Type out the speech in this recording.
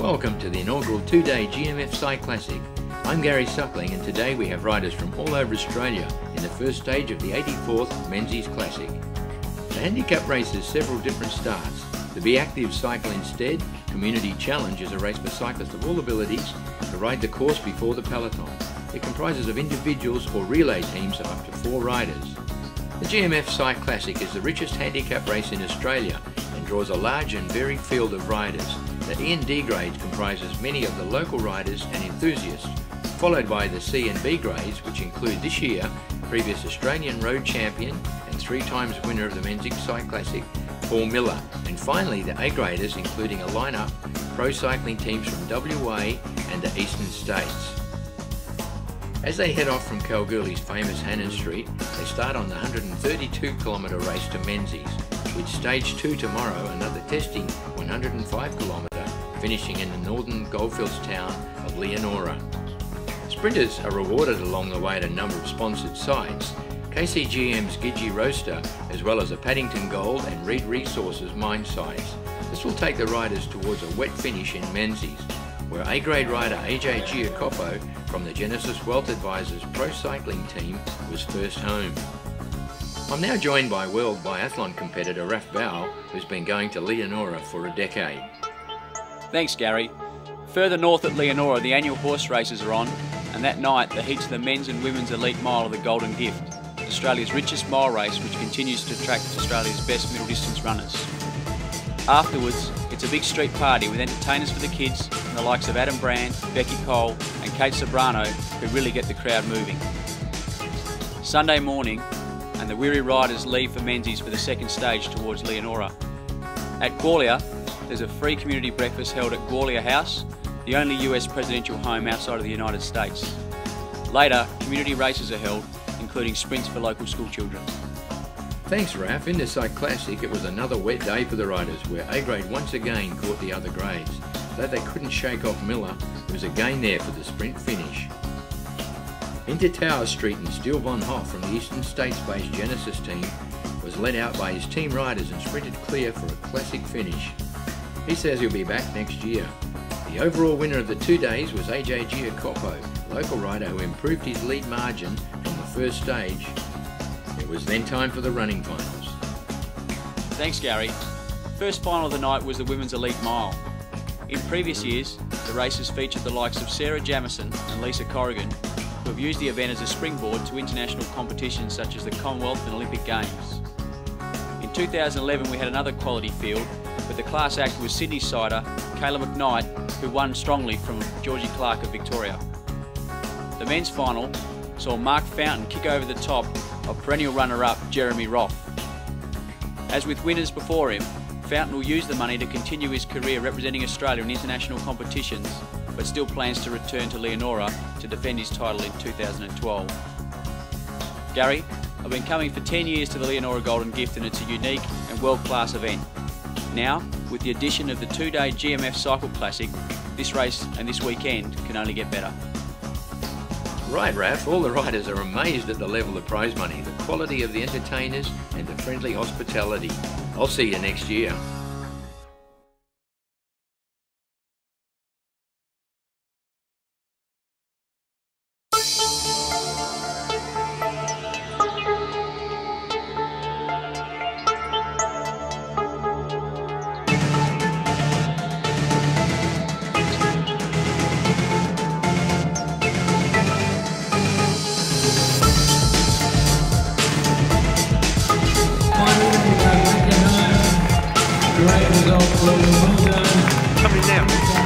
Welcome to the inaugural two-day GMF Cyclassic. I'm Gary Suckling, and today we have riders from all over Australia in the first stage of the 84th Menzies Classic. The handicap race has several different starts. The Be Active Cycle Instead Community Challenge is a race for cyclists of all abilities to ride the course before the peloton. It comprises of individuals or relay teams of up to 4 riders. The GMF Cyclassic is the richest handicap race in Australia and draws a large and varied field of riders. The E and D grade comprises many of the local riders and enthusiasts, followed by the C and B grades, which include this year previous Australian road champion and 3 times winner of the Menzies Cyclassic, Paul Miller, and finally the A graders, including a lineup pro cycling teams from WA and the eastern states. As they head off from Kalgoorlie's famous Hannon Street, they start on the 132-kilometre race to Menzies, with stage 2 tomorrow, another testing 105-kilometre, finishing in the northern Goldfields town of Leonora. Sprinters are rewarded along the way at a number of sponsored sites, KCGM's Gidgee Roaster, as well as the Paddington Gold and Reed Resources mine sites. This will take the riders towards a wet finish in Menzies, where A-grade rider AJ Giacopo from the Genesis Wealth Advisors Pro Cycling team was first home. I'm now joined by world biathlon competitor Raf Bau, who's been going to Leonora for a decade. Thanks, Gary. Further north at Leonora, the annual horse races are on, and that night the heats of the men's and women's elite mile of the Golden Gift, Australia's richest mile race, which continues to attract Australia's best middle distance runners. Afterwards, it's a big street party with entertainers for the kids and the likes of Adam Brand, Becky Cole and Kate Sobrano, who really get the crowd moving. Sunday morning, and the weary riders leave for Menzies for the second stage towards Leonora. At Gwalia, there's a free community breakfast held at Gwalia House, the only US presidential home outside of the United States. Later, community races are held, including sprints for local school children. Thanks, Raf. In the Cyclassic, it was another wet day for the riders, where A-grade once again caught the other grades. Though they couldn't shake off Miller, there was again there for the sprint finish. Into Tower Street, and Steele von Hoff from the Eastern States-based Genesis team was led out by his team riders and sprinted clear for a classic finish. He says he'll be back next year. The overall winner of the 2 days was AJ Giacopo, a local rider who improved his lead margin from the first stage. It was then time for the running finals. Thanks, Gary. First final of the night was the women's elite mile. In previous years, the races featured the likes of Sarah Jamieson and Lisa Corrigan, who have used the event as a springboard to international competitions such as the Commonwealth and Olympic Games. In 2011 we had another quality field, but the class act was Sydney sider Kayla McKnight, who won strongly from Georgie Clark of Victoria. The men's final saw Mark Fountain kick over the top of perennial runner-up Jeremy Roth. As with winners before him, Fountain will use the money to continue his career representing Australia in international competitions, but still plans to return to Leonora to defend his title in 2012. Gary, I've been coming for 10 years to the Leonora Golden Gift, and it's a unique and world-class event. Now, with the addition of the 2-day GMF Cycle Classic, this race and this weekend can only get better. Right, Raf, all the riders are amazed at the level of prize money, the quality of the entertainers and the friendly hospitality. I'll see you next year. Great result, well done. Coming now.